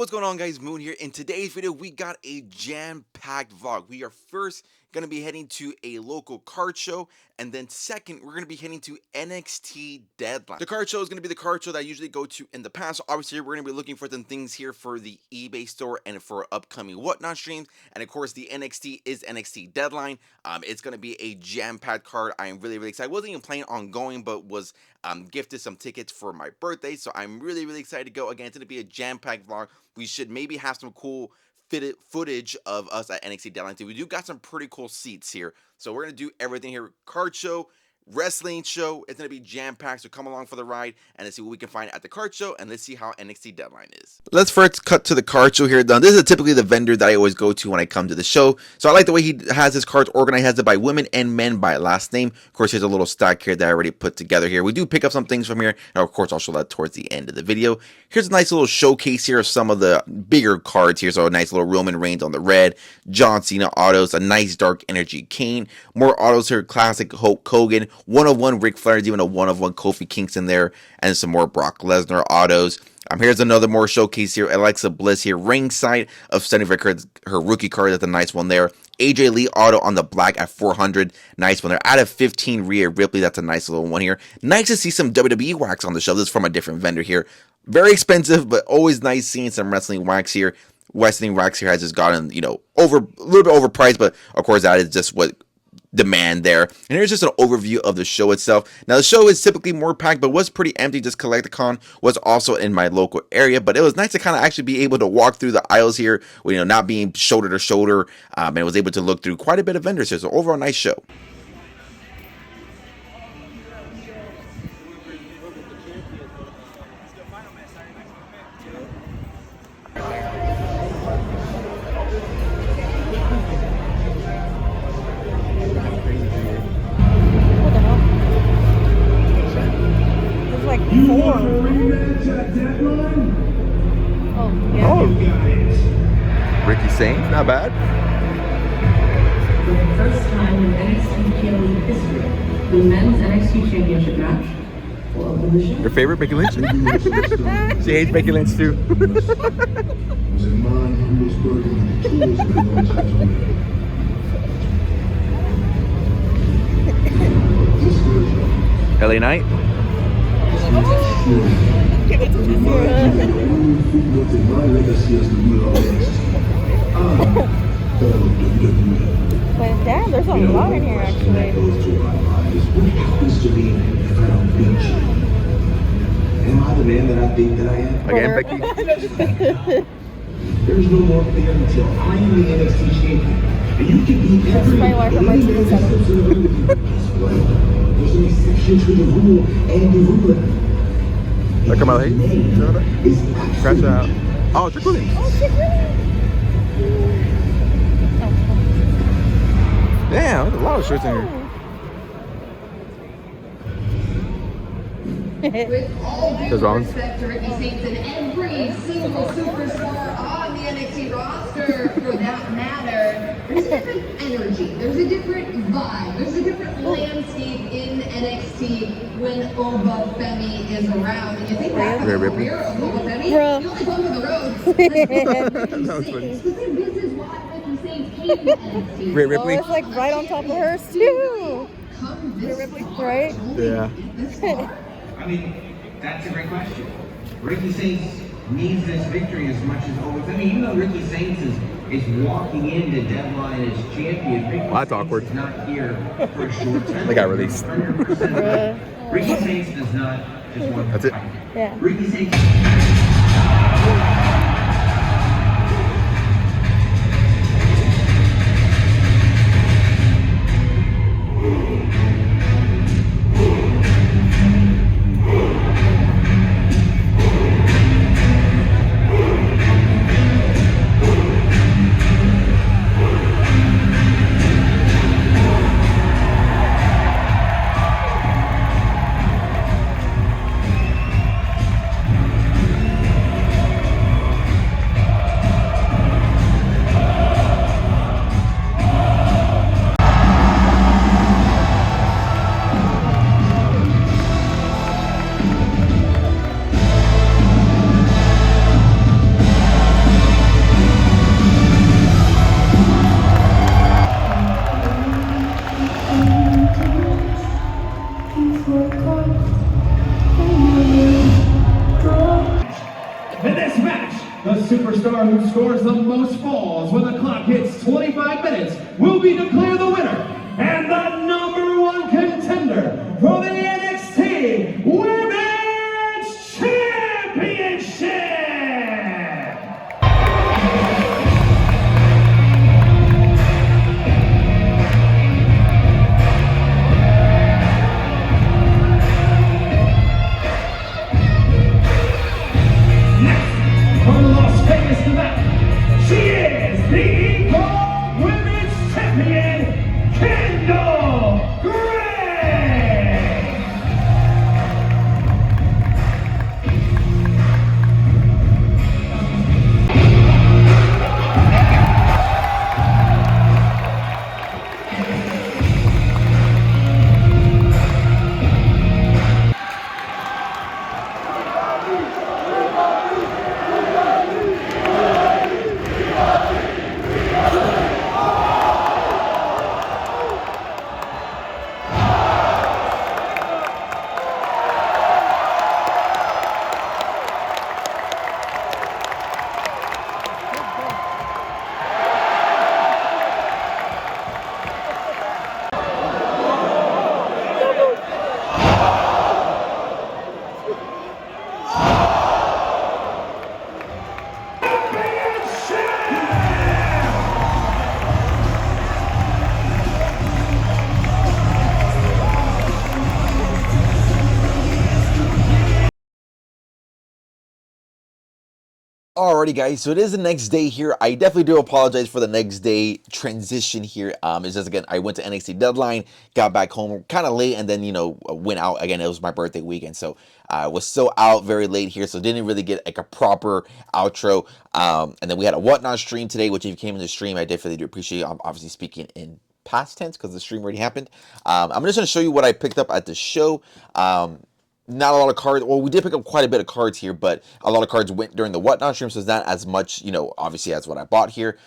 What's going on, guys? Moon here. In today's video, we got a jam-packed vlog. We are first going to be heading to a local card show, and then second, we're going to be heading to NXT Deadline. The card show is going to be the card show that I usually go to in the past. So obviously, we're going to be looking for some things here for the eBay store and for upcoming Whatnot streams. And of course, the NXT is NXT Deadline. It's going to be a jam-packed card. I am really excited. I wasn't even planning on going, but was gifted some tickets for my birthday, so I'm really excited to go. Again, it's going to be a jam-packed vlog. We should maybe have some cool footage of us at NXT Deadline too. We do got some pretty cool seats here, so we're gonna do everything here. Card show, wrestling show. It's gonna be jam-packed, so come along for the ride and let's see what we can find at the card show, and let's see how NXT Deadline is. Let's first cut to the card show here. Now, this is typically the vendor that I always go to when I come to the show, so I like the way he has his cards organized. He has it by women and men by last name. Of course, here's a little stack here that I already put together here. We do pick up some things from here, and of course I'll show that towards the end of the video. Here's a nice little showcase here of some of the bigger cards here. So a nice little Roman Reigns on the red, John Cena autos, a nice Dark Energy Kane, more autos here, classic Hulk Hogan, 1-of-1 Ric Flair, even a 1-of-1 Kofi Kingston there, and some more Brock Lesnar autos. Here's another more showcase here. Alexa Bliss here, ringside of Stephanie Records, her rookie card. That's a nice one there. AJ Lee auto on the black at 400. Nice one there. Out of 15, Rhea Ripley. That's a nice little one here. Nice to see some WWE wax on the shelf. This is from a different vendor here. Very expensive, but always nice seeing some wrestling wax here. Wrestling wax here has just gotten, a little bit overpriced, but of course that is just what demand there. And here's just an overview of the show itself. Now, the show is typically more packed, but was pretty empty. Just Collecticon was also in my local area, but it was nice to kind of actually be able to walk through the aisles here, with, not being shoulder to shoulder, and was able to look through quite a bit of vendors here. So overall, nice show. Ricky Saints, not bad. For the first time in NXT PLE history, the men's NXT Championship match will open the show. Your favorite, Becky Lynch? She hates Becky Lynch too. LA Knight? But damn, there's a lot in here actually. What happens to me if I don't beat you? Am I the man that I think that I am? Again, Becky? There's no more fear until I am the NXT champion. And you can beat every my wife at my TV There's an exception to the rule and the ruler. That come out, hey? Scratch out. Oh, Trick Williams. Damn, there's a lot of shirts in here. With all due Rollins. respect to Ricky Saints and every single superstar on the NXT roster, for that matter, there's a different energy, there's a different vibe, there's a different landscape in NXT when Oba Femi is around. And you think back on the career of Oba Femi, he only bummed in the road. This is why Ricky Saints came to NXT. Rhea Ripley? Oh, it's like right on top of hers too. Come this far, Right? Yeah. this far. I mean, that's a great question. Ricky Saints needs this victory as much as always. I mean, even though Ricky Saints is walking into Deadline as champion, Ricky Well, that's awkward. is not here for a short time. They got released. 100%. Ricky Saints does not just want That's to it. fight. Yeah. Ricky Saints. The superstar who scores the most falls when the clock hits 25 minutes will be declared the winner and the #1 contender for the NXT Women's Championship! From Las Vegas, Nevada, she is the Equal Women's Champion, Kendall Gray! Alrighty, guys, so it is the next day here. I definitely do apologize for the next day transition here. It's just, again, I went to NXT Deadline, got back home kind of late, and then, went out. Again, it was my birthday weekend, so I was still out very late here, so didn't really get, like, a proper outro. And then we had a Whatnot stream today, which if you came in the stream, I definitely do appreciate. I'm obviously speaking in past tense because the stream already happened. I'm just going to show you what I picked up at the show. Not a lot of cards. Well, we did pick up quite a bit of cards here, but a lot of cards went during the Whatnot stream, so it's not as much, obviously, as what I bought here.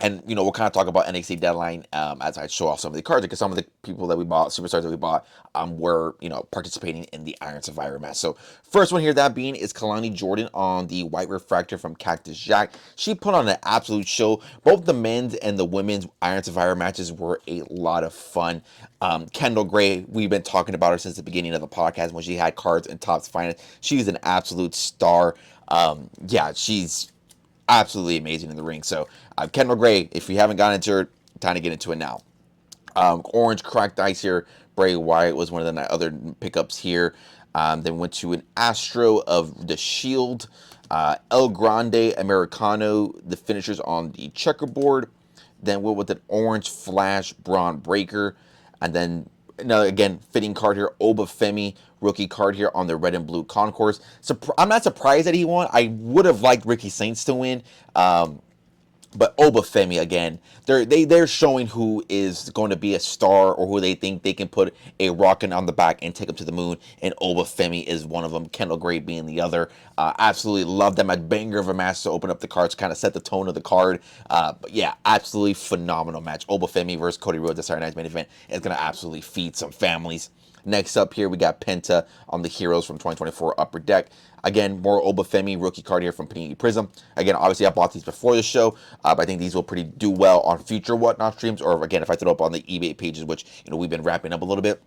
And, we'll kind of talk about NXT Deadline as I show off some of the cards, because some of the people that we bought, superstars that we bought, were, participating in the Iron Survivor match. So, first one here, that being, is Kalani Jordan on the White Refractor from Cactus Jack. She put on an absolute show. Both the men's and the women's Iron Survivor matches were a lot of fun. Kendall Gray, we've been talking about her since the beginning of the podcast when she had cards in Topps Finest. She's an absolute star. Yeah, she's absolutely amazing in the ring. So Kendall Gray, if you haven't gotten into it, time to get into it now. Orange Cracked Ice here. Bray Wyatt was one of the other pickups here. Then went to an Astro of the Shield. El Grande Americano, the finishers on the checkerboard. Then went with an Orange Flash Braun Breaker. And then another, again, fitting card here, Obafemi, rookie card here on the red and blue concourse. So I'm not surprised that he won. I would have liked Ricky Saints to win. But Obafemi, again, they're showing who is going to be a star, or who they think they can put a rocket on the back and take them to the moon. And Obafemi is one of them, Kendall Gray being the other. Absolutely love them. A banger of a match to open up the cards, kind of set the tone of the card. But yeah, absolutely phenomenal match. Obafemi versus Cody Rhodes, the Saturday Night's Main Event, is going to absolutely feed some families. Next up here, we got Penta on the Heroes from 2024 Upper Deck. Again, more Obafemi rookie card here from Panini Prism. Again, obviously I bought these before the show, but I think these will do well on future Whatnot streams, or again, if I throw up on the eBay pages, which we've been wrapping up a little bit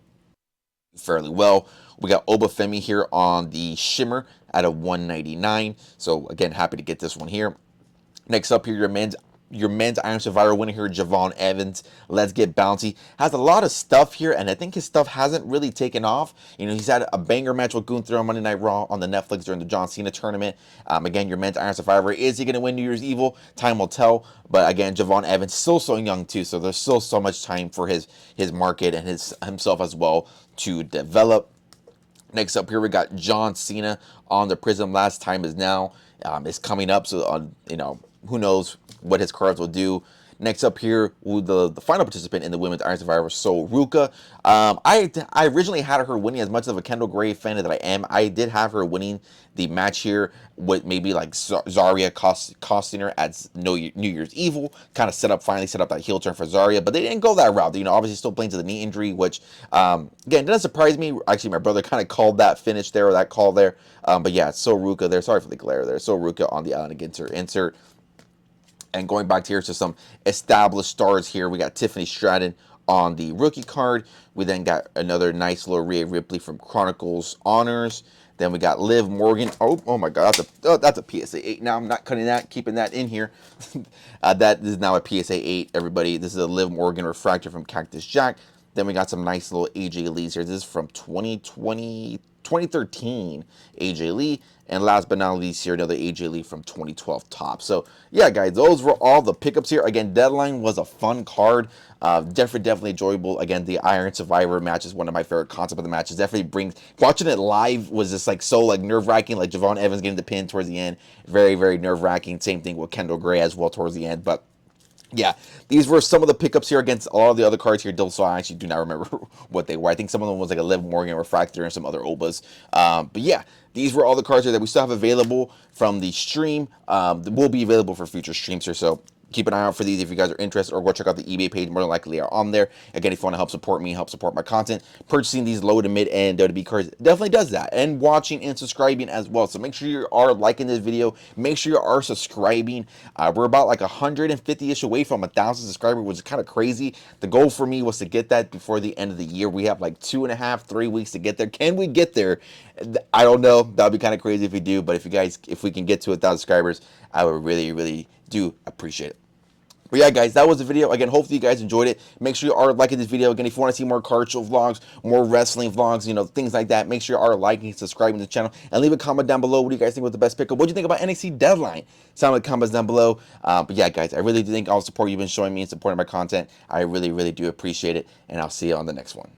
fairly well. We got Obafemi here on the Shimmer at a 199. So again, happy to get this one here. Next up here, your men's Iron Survivor winner here, Javon Evans. Let's Get Bouncy. Has a lot of stuff here, and I think his stuff hasn't really taken off. He's had a banger match with Gunther on Monday Night Raw on the Netflix during the John Cena tournament. Again, your men's Iron Survivor. Is he going to win New Year's Evil? Time will tell. But again, Javon Evans, still so young too, so there's still so much time for his market and himself as well to develop. Next up here, we got John Cena on the Prism. Last Time Is Now. Is coming up, so who knows what his cards will do. Next up here, the final participant in the Women's Iron Survivor, So Ruka. I originally had her winning. As much of a Kendall Gray fan that I am, I did have her winning the match here with maybe like Zarya costing her at New Year's Evil. Kind of finally set up that heel turn for Zarya, but they didn't go that route. You know, obviously still playing to the knee injury, which, again, doesn't surprise me. Actually, my brother kind of called that finish there, or that call there. But yeah, So Ruka there. Sorry for the glare there. So Ruka on the Island against her insert. And going back here to some established stars here, we got Tiffany Stratton on the rookie card. We then got another nice little Rhea Ripley from Chronicles Honors. Then we got Liv Morgan. Oh my God, that's a PSA 8. Now I'm not cutting that, keeping that in here. That is now a PSA 8, everybody. This is a Liv Morgan refractor from Cactus Jack. Then we got some nice little AJ Lees here. This is from 2013 AJ Lee. And last but not least here, another AJ Lee from 2012 top. So yeah, guys, those were all the pickups here. Again, Deadline was a fun card. Definitely enjoyable. Again, the Iron Survivor match is one of my favorite concepts of the matches. Definitely brings, watching it live was just like so like nerve-wracking, like Javon Evans getting the pin towards the end. Very, very nerve-wracking. Same thing with Kendall Gray as well towards the end. But yeah, these were some of the pickups here against all of the other cards here. So I actually do not remember what they were. I think some of them was like a Liv Morgan Refractor and some other Obas. But yeah, these were all the cards here that we still have available from the stream. Will be available for future streams here. So keep an eye out for these if you guys are interested, or go check out the eBay page. More than likely they are on there. Again, if you want to help support me, help support my content, purchasing these low to mid end WWE cards definitely does that, and watching and subscribing as well. So make sure you are liking this video. Make sure you are subscribing. We're about like 150-ish away from 1,000 subscribers, which is kind of crazy. The goal for me was to get that before the end of the year. We have like 2.5, 3 weeks to get there. Can we get there? I don't know. That'd be kind of crazy if we do. But if we can get to 1,000 subscribers, I would really do appreciate it. But yeah, guys, that was the video. Again, hopefully you guys enjoyed it. Make sure you are liking this video. Again, if you want to see more card show vlogs, more wrestling vlogs, you know, things like that, make sure you are liking, subscribing to the channel, and leave a comment down below. What do you guys think was the best pickup? What do you think about NXT Deadline? Sound like comments down below. But yeah, guys, I really do thank all the support you've been showing me and supporting my content. I really do appreciate it, and I'll see you on the next one.